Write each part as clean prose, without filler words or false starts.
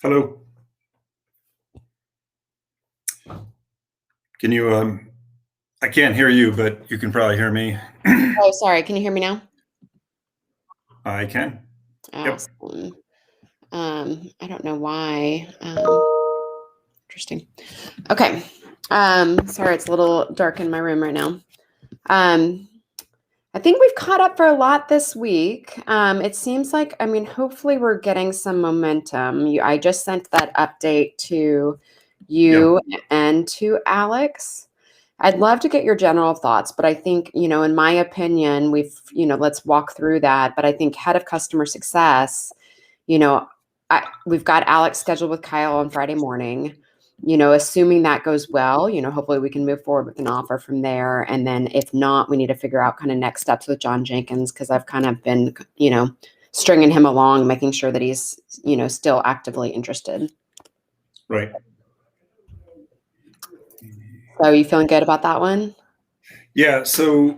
Hello. Can you, I can't hear you, but you can probably hear me. Oh, sorry. Can you hear me now? I can. Yep. Awesome. I don't know why. Interesting. Okay. Sorry, it's a little dark in my room right now. Um, I think we've caught up for a lot this week. It seems like, hopefully we're getting some momentum. I just sent that update to Yep. you and to Alex. I'd love to get your general thoughts, but I think, in my opinion, let's walk through that. But I think head of customer success, you know, we've got Alex scheduled with Kyle on Friday morning. Assuming that goes well, hopefully we can move forward with an offer from there. And then if not, we need to figure out kind of next steps with John Jenkins, because I've kind of been, stringing him along, making sure that he's, still actively interested. Right. So you feeling good about that one? Yeah. So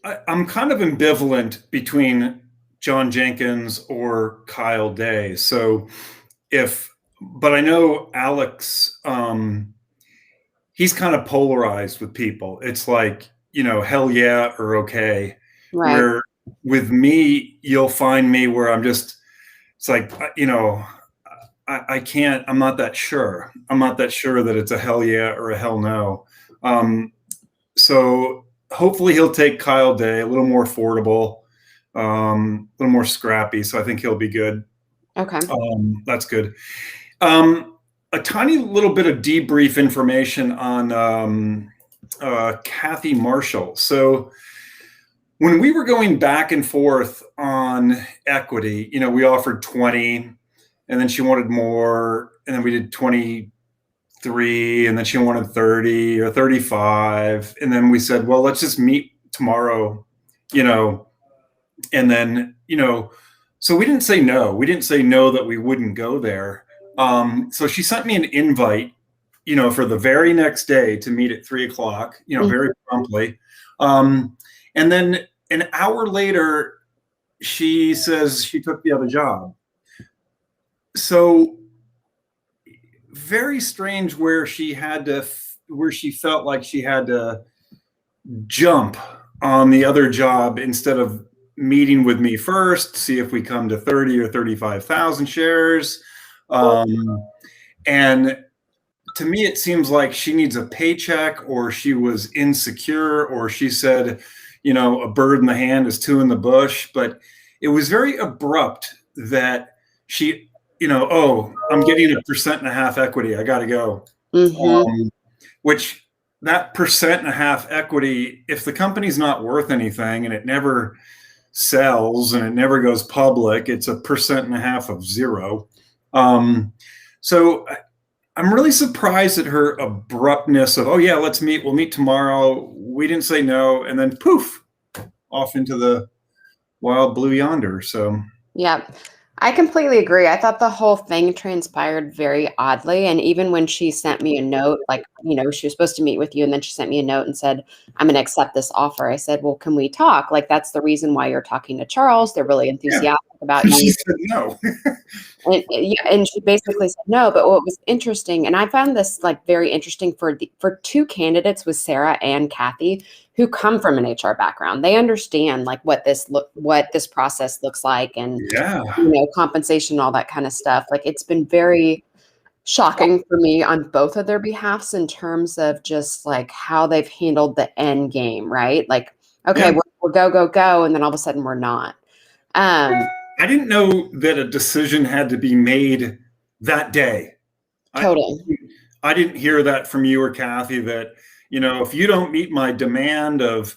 I'm kind of ambivalent between John Jenkins or Kyle Day. But I know Alex, he's kind of polarized with people. It's like, hell yeah or okay. Right. Where with me, you'll find me where it's like, I can't, I'm not that sure. I'm not that sure that it's a hell yeah or a hell no. So hopefully he'll take Kyle Day, a little more affordable, a little more scrappy. So I think he'll be good. Okay. That's good. A tiny little bit of debrief information on Kathy Marshall. So when we were going back and forth on equity, we offered 20 and then she wanted more. And then we did 23 and then she wanted 30 or 35. And then we said, well, let's just meet tomorrow, you know, and then, so we didn't say no. We didn't say no that we wouldn't go there. So she sent me an invite, for the very next day to meet at 3 o'clock, very promptly. And then an hour later, she says she took the other job. So very strange where she felt like she had to jump on the other job instead of meeting with me first, see if we come to 30 or 35,000 shares. And to me, it seems like she needs a paycheck, or she was insecure, or she said, a bird in the hand is two in the bush. But it was very abrupt that she, oh, I'm getting 1.5% equity. I got to go. Which that 1.5% equity, if the company's not worth anything and it never sells and it never goes public, it's 1.5% of zero. So I'm really surprised at her abruptness of, oh yeah, let's meet. We'll meet tomorrow. We didn't say no. And then poof, off into the wild blue yonder. So Yeah, I completely agree. I thought the whole thing transpired very oddly. And even when she sent me a note, like, she was supposed to meet with you, and then she sent me a note and said, I'm going to accept this offer. I said, well, can we talk? Like, that's the reason why you're talking to Charles. They're really enthusiastic about you. she said no. And she basically said no. But what was interesting, and I found this like very interesting for two candidates, with Sarah and Kathy, who come from an HR background. They understand like what this process looks like, and Yeah. compensation, all that kind of stuff. Like, it's been very shocking for me on both of their behalfs in terms of just like how they've handled the end game, right? Like, okay, we're go, go, go. And then all of a sudden we're not. I didn't know that a decision had to be made that day. Totally. I didn't hear that from you or Kathy, that, if you don't meet my demand of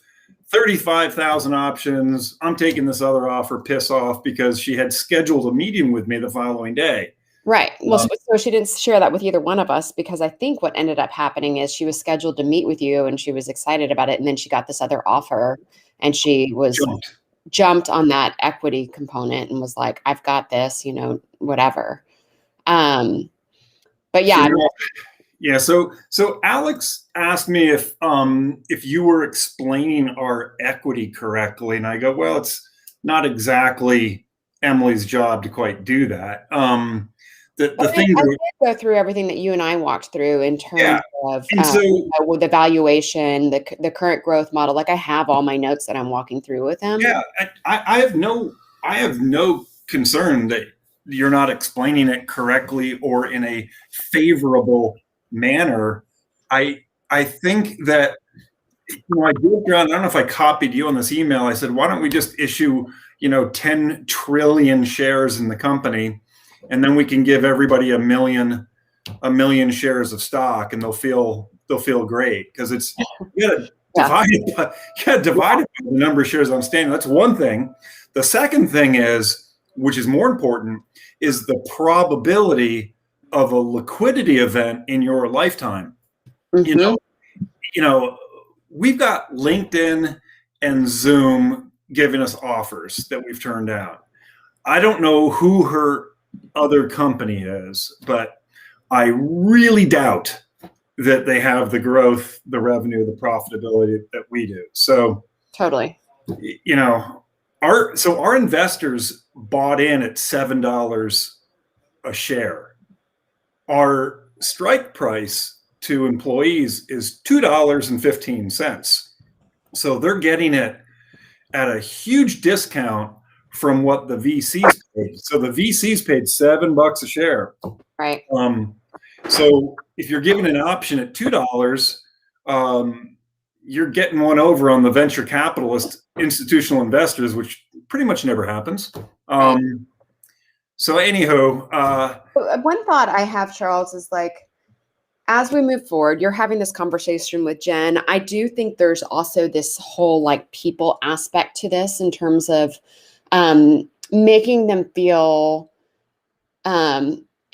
35,000 options, I'm taking this other offer, piss off, because she had scheduled a meeting with me the following day. Right. Well, so she didn't share that with either one of us, because I think what ended up happening is she was scheduled to meet with you and she was excited about it. And then she got this other offer and she was jumped on that equity component and was like, I've got this, whatever. But yeah. Yeah. So Alex asked me if you were explaining our equity correctly. And I go, well, it's not exactly Emily's job to quite do that. The But thing I that, did go through everything that you and I walked through in yeah, terms of, and so with the valuation, the current growth model. Like I have all my notes that I'm walking through with him. yeah, I have no concern that you're not explaining it correctly or in a favorable manner. I think that, I joked around. I don't know if I copied you on this email. I said, why don't we just issue 10 trillion shares in the company, and then we can give everybody a million shares of stock, and they'll feel great, because it's you got to Yeah. divide it by, the number of shares outstanding. That's one thing. The second thing is, which is more important, is the probability of a liquidity event in your lifetime. You Hmm. know, you know, we've got LinkedIn and Zoom giving us offers that we've turned down. I don't know who her other company is, but I really doubt that they have the growth, the revenue, the profitability that we do. So, Totally. you know, our investors bought in at $7 a share. Our strike price to employees is $2.15. So they're getting it at a huge discount from what the VCs paid. So the VCs paid $7 a share. Right. So if you're given an option at $2, you're getting one over on the venture capitalist institutional investors, which pretty much never happens. Right. So anyhow, One thought I have, Charles, is like, as we move forward, you're having this conversation with Jen. I do think there's also this whole like people aspect to this in terms of making them feel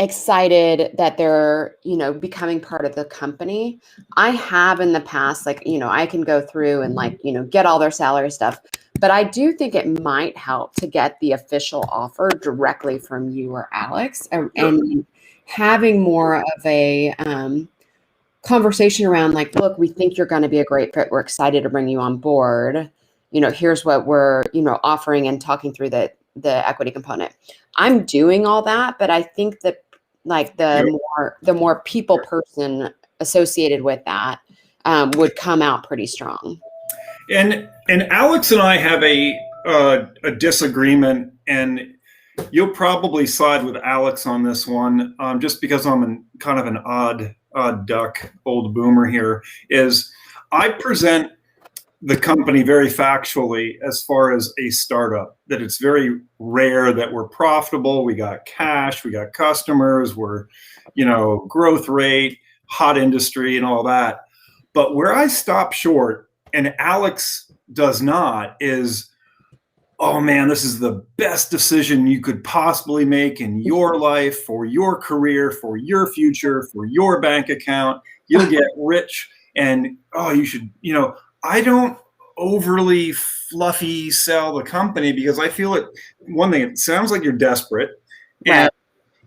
excited that they're, becoming part of the company. I have in the past, like, I can go through and like, get all their salary stuff, but I do think it might help to get the official offer directly from you or Alex, and having more of a conversation around like, look, we think you're going to be a great fit. We're excited to bring you on board. Here's what we're, offering, and talking through the equity component. I'm doing all that, but I think that like the more people person associated with that would come out pretty strong. and Alex and I have a disagreement, and you'll probably side with Alex on this one, just because I'm kind of an odd duck, old boomer here. Is I present the company very factually as far as a startup, that it's very rare that we're profitable. We got cash, we got customers, we're, growth rate, hot industry, and all that. But where I stop short, and Alex does not, is, oh man, this is the best decision you could possibly make in your life, for your career, for your future, for your bank account. You'll get rich, and you should, I don't overly fluffy sell the company, because I feel one thing, it sounds like you're desperate. Right. And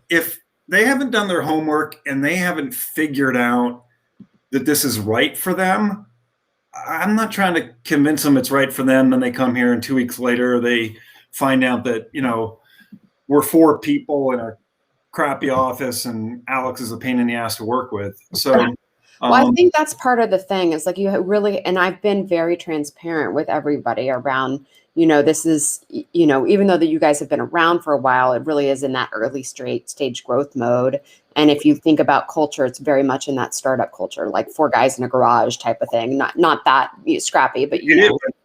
if they haven't done their homework and they haven't figured out that this is right for them, I'm not trying to convince them it's right for them. Then they come here and 2 weeks later, they find out that, we're 4 people in a crappy office and Alex is a pain in the ass to work with. So, well, I think that's part of the thing, is like you really, and I've been very transparent with everybody around, this is, even though that you guys have been around for a while, it really is in that early stage growth mode. And if you think about culture, it's very much in that startup culture, like 4 guys in a garage type of thing. Not that scrappy, but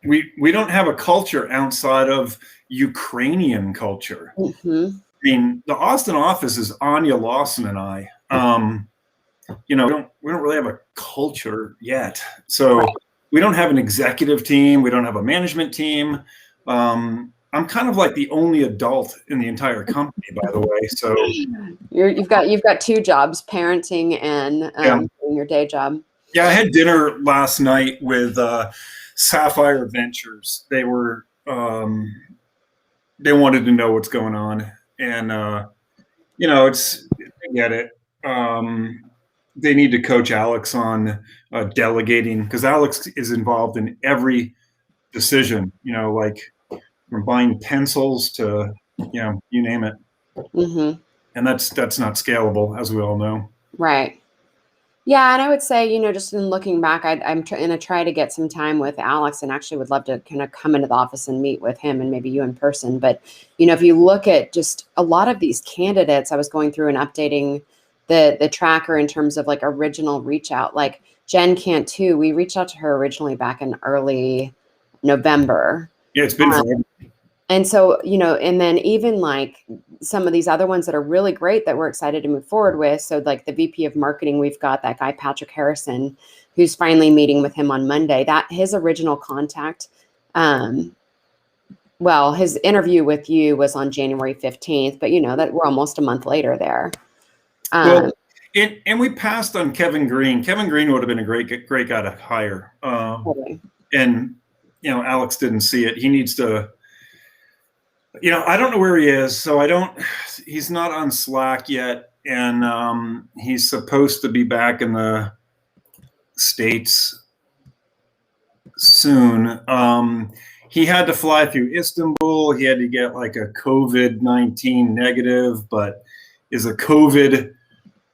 we don't have a culture outside of Ukrainian culture. Mm-hmm. I mean, the Austin office is Anya Lawson and I. We don't really have a culture yet. So Right. we don't have an executive team. We don't have a management team. I'm kind of like the only adult in the entire company, by the way. So You've got 2 jobs, parenting and doing your day job. yeah, I had dinner last night with Sapphire Ventures. They wanted to know what's going on, and I get it. They need to coach Alex on delegating, because Alex is involved in every decision, like from buying pencils to Yeah, you name it. Hmm. And that's not scalable, as we all know. Right. Yeah, and I would say, just in looking back, I'm going to try to get some time with Alex, and actually would love to kind of come into the office and meet with him and maybe you in person. But, if you look at just a lot of these candidates, I was going through and updating the tracker in terms of like original reach out, like Jen Cantu. We reached out to her originally back in early November. Yeah, it's been Um, forever. and so, and then even like some of these other ones that are really great that we're excited to move forward with. So, like the VP of marketing, we've got that guy, Patrick Harrison, who's finally meeting with him on Monday. That his original contact, well, his interview with you was on January 15th, but that we're almost a month later there. Well, and we passed on Kevin Green. Kevin Green would have been a great guy to hire. Totally. And, Alex didn't see it. He needs to, I don't know where he is. So he's not on Slack yet. And he's supposed to be back in the States soon. He had to fly through Istanbul. He had to get like a COVID-19 negative, but is a COVID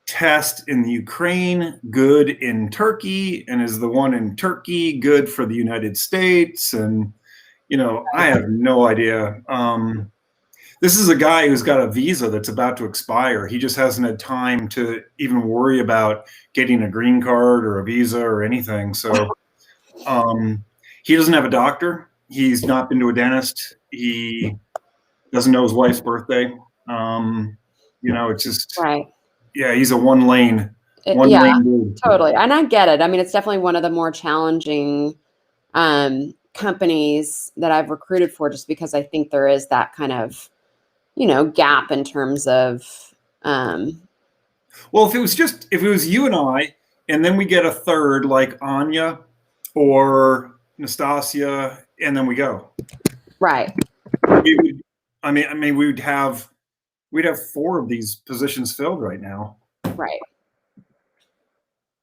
test in the Ukraine good in Turkey? And is the one in Turkey good for the United States? And, I have no idea. This is a guy who's got a visa that's about to expire. He just hasn't had time to even worry about getting a green card or a visa or anything. So he doesn't have a doctor. He's not been to a dentist. He doesn't know his wife's birthday. It's just, Right. yeah, he's a one lane Yeah, dude. totally. And I get it. I mean, it's definitely one of the more challenging companies that I've recruited for, just because I think there is that kind of, gap in terms of, Well, if it was you and I, and then we get a third like Anya or Nastasia, and then we go. right. We'd have 4 of these positions filled right now. Right.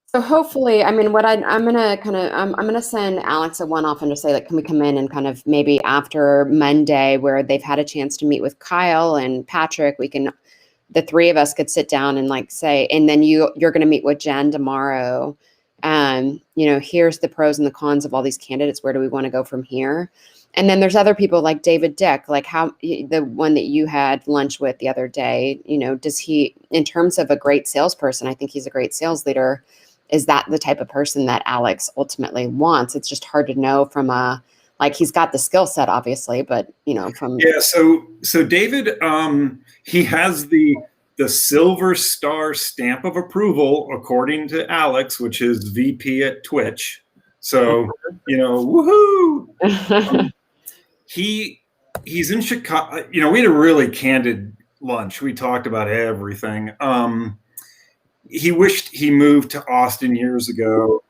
So hopefully, I mean, what I'm gonna kind of I'm gonna send Alex a one-off and just say, like, can we come in and kind of maybe after Monday, where they've had a chance to meet with Kyle and Patrick, the 3 of us could sit down and like say, and then you're going to meet with Jen tomorrow. Here's the pros and the cons of all these candidates. Where do we want to go from here? And then there's other people like David Dick, like the one that you had lunch with the other day, does he, in terms of a great salesperson, I think he's a great sales leader. Is that the type of person that Alex ultimately wants? It's just hard to know from he's got the skill set, obviously, but yeah. So David, he has the silver star stamp of approval, according to Alex, which is VP at Twitch. So woohoo! He's in Chicago. We had a really candid lunch. We talked about everything. He wished he moved to Austin years ago.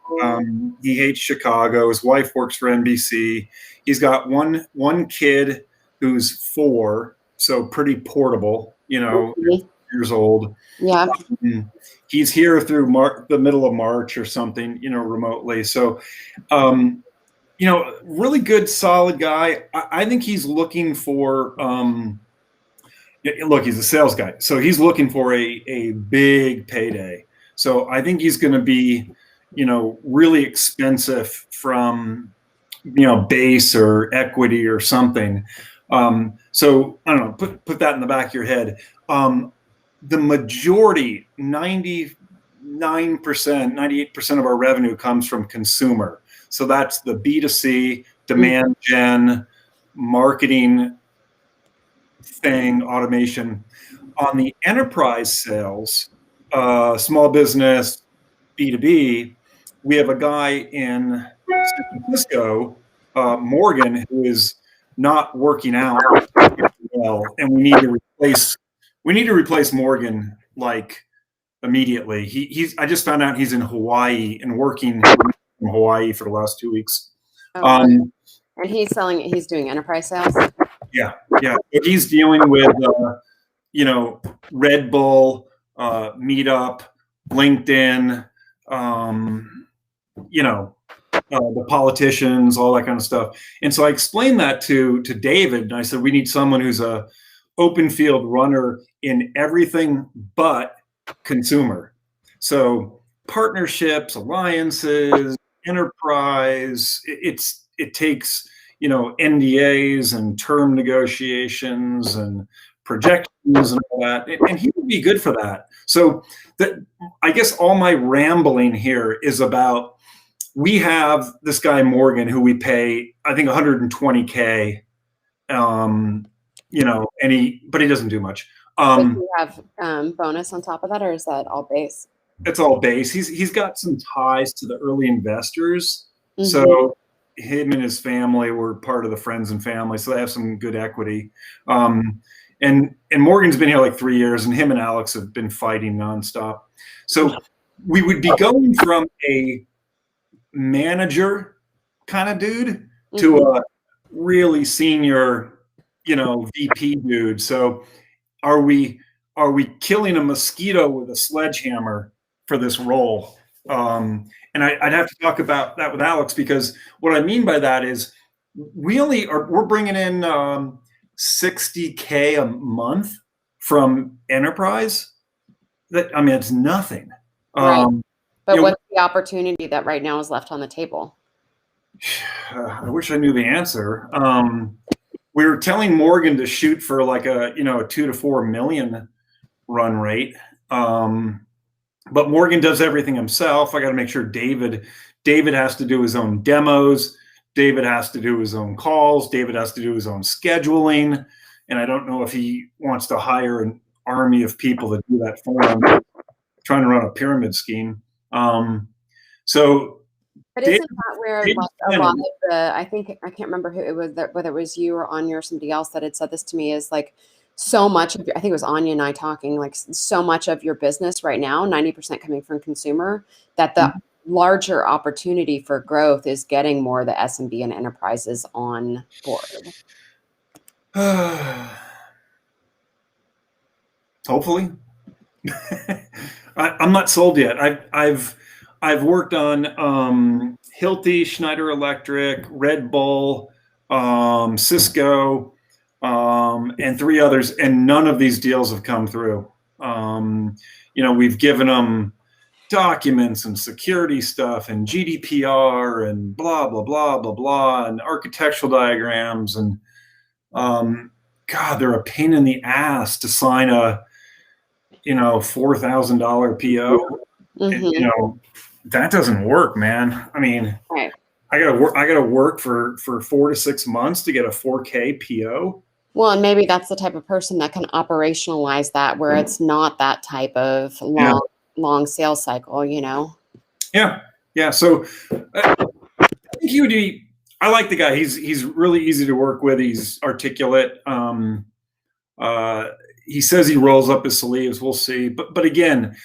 He hates Chicago. His wife works for NBC. He's got one kid who's 4, so pretty portable, years old. Yeah. He's here through the middle of March or something, remotely. So, really good, solid guy. I think he's looking for, look, he's a sales guy. So he's looking for a big payday. So I think he's going to be, really expensive from, base or equity or something. So I don't know, put that in the back of your head. The majority, 99%, 98% of our revenue comes from consumer. So that's the B2C, demand gen, marketing thing, automation. On the enterprise sales, small business, B2B, we have a guy in San Francisco, Morgan, who is not working out well, and we need to replace Morgan like immediately. I just found out he's in Hawaii and working from Hawaii for the last 2 weeks. And he's doing enterprise sales. Yeah. He's dealing with, Red Bull, Meetup, LinkedIn, the politicians, all that kind of stuff. And so I explained that to David, and I said, we need someone who's a open field runner in everything but consumer. So partnerships, alliances, enterprise, it takes, NDAs and term negotiations and projections and all that. And he would be good for that. So that, I guess all my rambling here is about, we have this guy Morgan who we pay, I think, 120K, but he doesn't do much. But do you have bonus on top of that, or is that all base? It's all base. He's got some ties to the early investors. So him and his family were part of the friends and family, so they have some good equity. And Morgan's been here like 3 years, and him and Alex have been fighting nonstop. So we would be going from a manager kind of dude to a really senior, VP dude. So are we killing a mosquito with a sledgehammer for this role? And I'd have to talk about that with Alex, because what I mean by that is we're bringing in 60K a month from enterprise. It's nothing. Right. But what's the opportunity that right now is left on the table? I wish I knew the answer. We were telling Morgan to shoot for like a 2 to 4 million run rate. But Morgan does everything himself. I got to make sure David has to do his own demos. David has to do his own calls. David has to do his own scheduling. And I don't know if he wants to hire an army of people to do that for him, trying to run a pyramid scheme. But isn't that where a lot of the, I can't remember who it was, whether it was you or Anya or somebody else that had said this to me, is like, so much of I think it was Anya and I talking, like, so much of your business right now, 90% coming from consumer, that the larger opportunity for growth is getting more of the SMB and enterprises on board. Hopefully. I'm not sold yet. I've worked on Hilti, Schneider Electric, Red Bull, Cisco, and 3 others, and none of these deals have come through. We've given them documents and security stuff and GDPR and blah, blah, blah, blah, blah, and architectural diagrams. And God, they're a pain in the ass to sign a, $4,000 PO. And, that doesn't work, man. Right. I gotta work for 4 to 6 months to get a 4K PO. Well, and maybe that's the type of person that can operationalize that, where it's not that type of long sales cycle, Yeah. So I think he would be. I like the guy. He's really easy to work with. He's articulate. He says he rolls up his sleeves. We'll see. But again,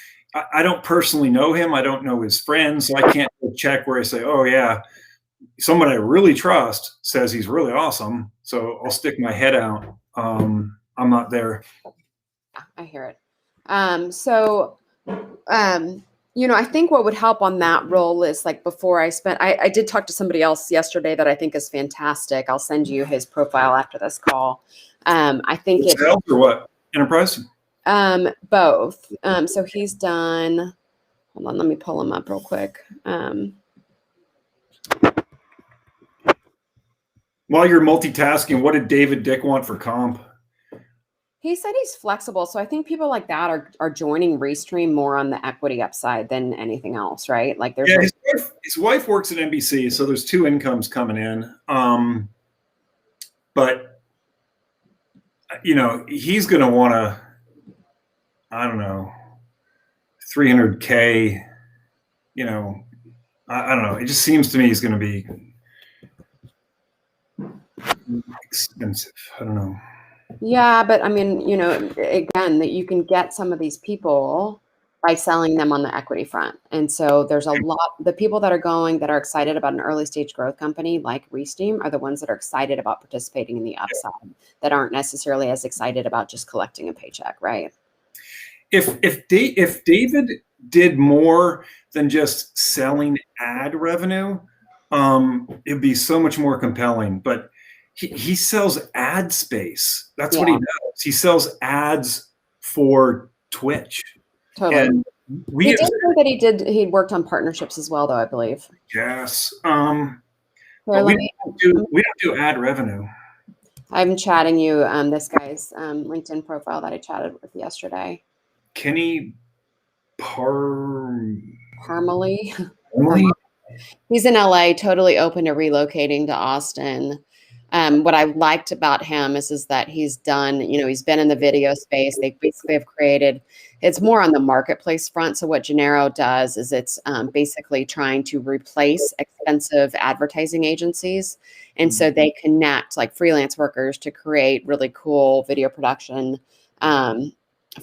I don't personally know him. I don't know his friends, so I can't check where I say, oh yeah, someone I really trust says he's really awesome. So I'll stick my head out. I'm not there. I hear it. I think what would help on that role is, like, before I did talk to somebody else yesterday that I think is fantastic. I'll send you his profile after this call. I think it's sales or what? Enterprise? Both. So he's done, hold on, let me pull him up real quick. While you're multitasking, what did David Dick want for comp? He said he's flexible. So I think people like that are joining Restream more on the equity upside than anything else, right? Like, there's his wife works at NBC, so there's 2 incomes coming in. But he's going to want to, I don't know, 300K. I don't know. It just seems to me he's going to be expensive. I don't know. Yeah, but again, that you can get some of these people by selling them on the equity front. And so there's a lot, the people that are excited about an early stage growth company like Restream are the ones that are excited about participating in the upside, that aren't necessarily as excited about just collecting a paycheck, right? If David did more than just selling ad revenue, it'd be so much more compelling. But he sells ad space. That's what he Yeah, does. He sells ads for Twitch. totally. And He we did have, say that he worked on partnerships as well, though, I believe. yes, Here, but let me. we don't do ad revenue. I'm chatting you this guy's LinkedIn profile that I chatted with yesterday. Kenny Parmalee. Emily? He's in LA, totally open to relocating to Austin. What I liked about him is that he's done, he's been in the video space. They basically have created, it's more on the marketplace front. So what Gennaro does is it's basically trying to replace expensive advertising agencies. And so they connect like freelance workers to create really cool video production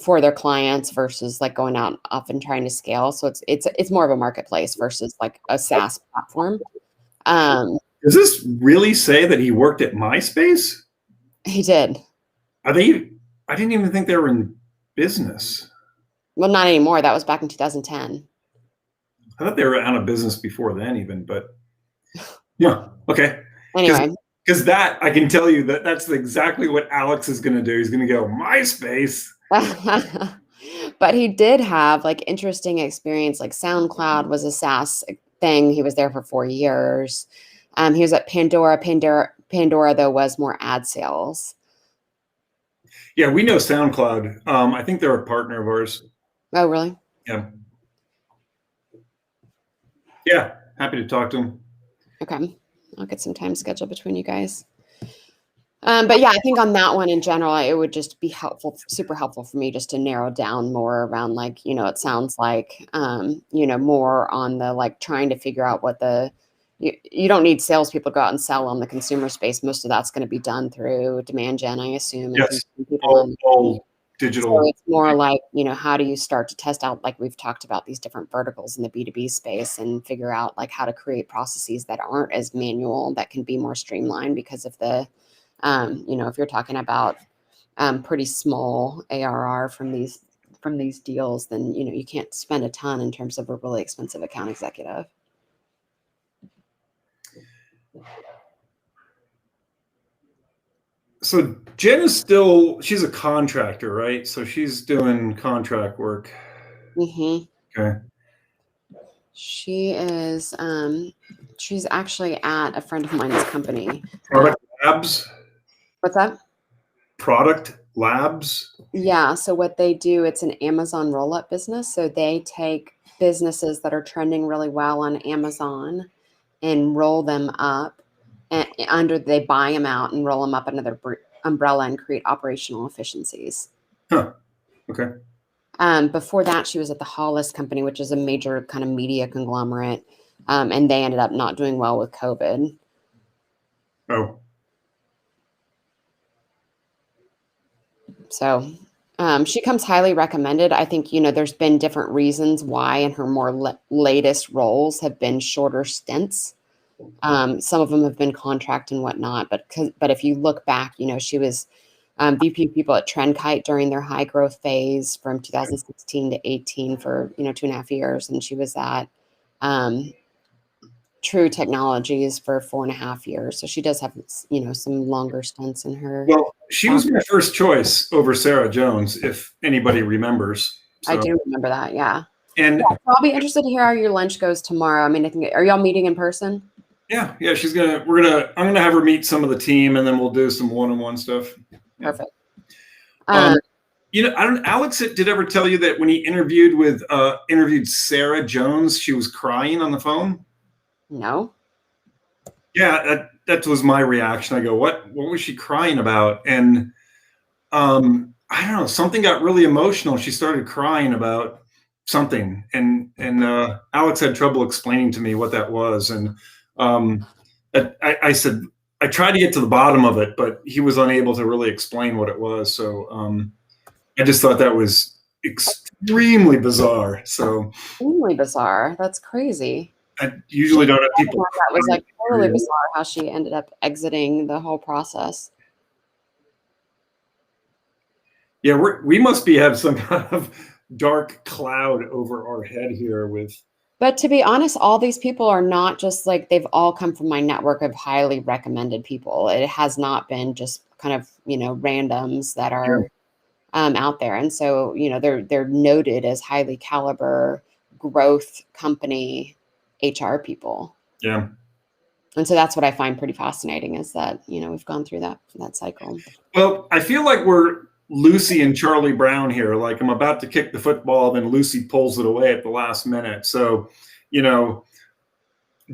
for their clients versus like going out off and trying to scale. So it's more of a marketplace versus like a SaaS platform. Does this really say that he worked at MySpace? He did. Are they? I didn't even think they were in business. Well, not anymore. That was back in 2010. I thought they were out of business before then, even. But yeah, okay. Anyway, Because that I can tell you that's exactly what Alex is going to do. He's going to go MySpace. but he did have like interesting experience. Like SoundCloud was a SaaS thing. He was there for 4 years. He was at Pandora. Pandora though was more ad sales. Yeah, we know SoundCloud. I think they're a partner of ours. Oh, really? Yeah. Yeah, happy to talk to him. Okay, I'll get some time scheduled between you guys. But yeah, I think on that one in general, it would just be helpful, super helpful for me just to narrow down more around like, it sounds like, more on the like trying to figure out what you don't need salespeople to go out and sell on the consumer space. Most of that's going to be done through demand gen, I assume. And Yes, people all digital. So it's more like, how do you start to test out, like we've talked about these different verticals in the B2B space and figure out like how to create processes that aren't as manual, that can be more streamlined because of the, if you're talking about pretty small ARR from these deals, then you can't spend a ton in terms of a really expensive account executive. So Jen is she's a contractor, right? So she's doing contract work. Mm-hmm. Okay. She is. She's actually at a friend of mine's company. Product Labs. What's that? Product Labs. Yeah. So what they do, it's an Amazon roll-up business. So they take businesses that are trending really well on Amazon and roll them up and they buy them out and roll them up under their umbrella and create operational efficiencies. Huh. Okay. Before that, she was at the Hollis Company, which is a major kind of media conglomerate. And they ended up not doing well with COVID. Oh. So she comes highly recommended. I think, there's been different reasons why in her more latest roles have been shorter stints. Some of them have been contract and whatnot, but if you look back, she was VP people at Trendkite during their high growth phase from 2016 to 18 for 2.5 years, and she was at True Technologies for 4.5 years. So she does have some longer stints in her. Well, she was my first choice over Sarah Jones, if anybody remembers. So. I do remember that, yeah. And yeah, so I'll be interested to hear how your lunch goes tomorrow. I mean, are y'all meeting in person? Yeah, I'm gonna have her meet some of the team, and then we'll do some one-on-one stuff. Yeah. Perfect. Alex did ever tell you that when he interviewed Sarah Jones, she was crying on the phone? No. Yeah, that was my reaction. I go, what was she crying about? And I don't know, something got really emotional. She started crying about something, and Alex had trouble explaining to me what that was. And I said, I tried to get to the bottom of it, but he was unable to really explain what it was. So I just thought that was extremely bizarre. Extremely bizarre. That's crazy. I usually don't have people. That was like totally bizarre how she ended up exiting the whole process. Yeah, we must have some kind of dark cloud over our head here with But to be honest, all these people are not just like they've all come from my network of highly recommended people. It has not been just kind of, randoms that Yeah. are out there. And so, they're noted as highly caliber growth company HR people. Yeah. And so that's what I find pretty fascinating is that, we've gone through that cycle. Well, I feel like we're Lucy and Charlie Brown here. Like I'm about to kick the football, then Lucy pulls it away at the last minute. So, you know,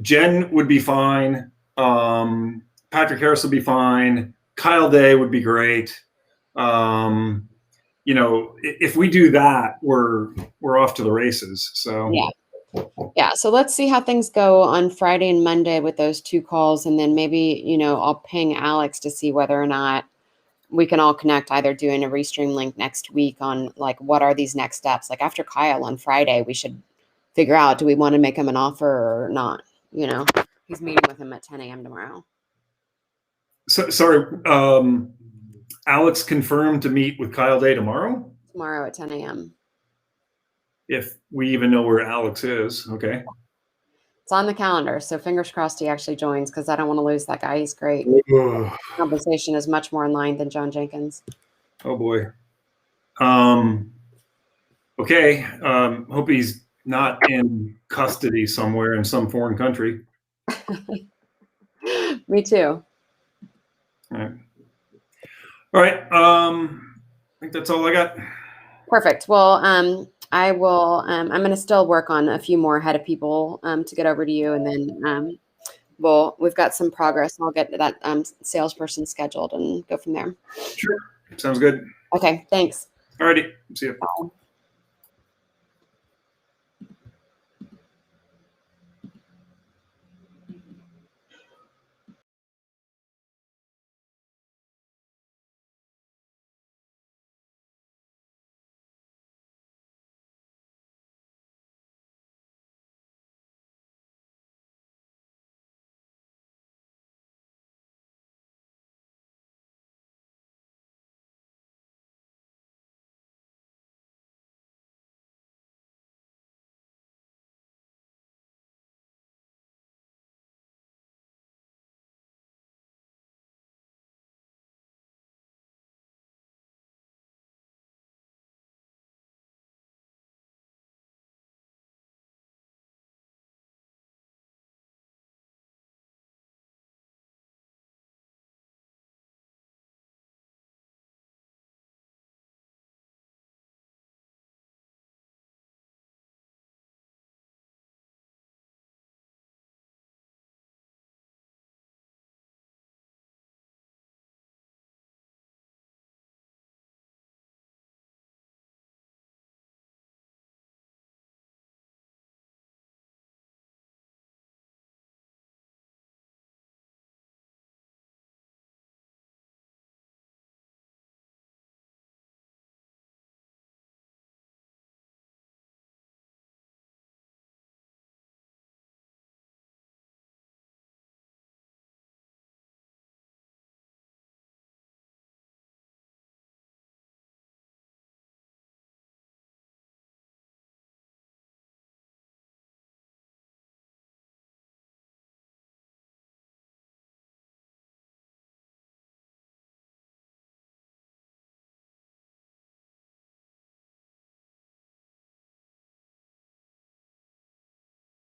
Jen would be fine. Patrick Harris would be fine. Kyle Day would be great. Um, if we do that, we're off to the races. So Yeah. Yeah. So let's see how things go on Friday and Monday with those two calls. And then maybe, I'll ping Alex to see whether or not we can all connect, either doing a restream link next week on like, what are these next steps? Like after Kyle on Friday, we should figure out, do we want to make him an offer or not? He's meeting with him at 10 a.m. tomorrow. sorry, Alex confirmed to meet with Kyle Day tomorrow. Tomorrow at 10 a.m. If we even know where Alex is. Okay. It's on the calendar. So fingers crossed he actually joins, because I don't want to lose that guy. He's great. Ugh. Compensation is much more in line than John Jenkins. Oh boy. Okay. Hope he's not in custody somewhere in some foreign country. Me too. All right. All right. I think that's all I got. Perfect. Well, I will. I'm going to still work on a few more head of people to get over to you, and then we've got some progress. I'll get that salesperson scheduled and go from there. Sure. Sounds good. Okay. Thanks. All righty. See you. Bye.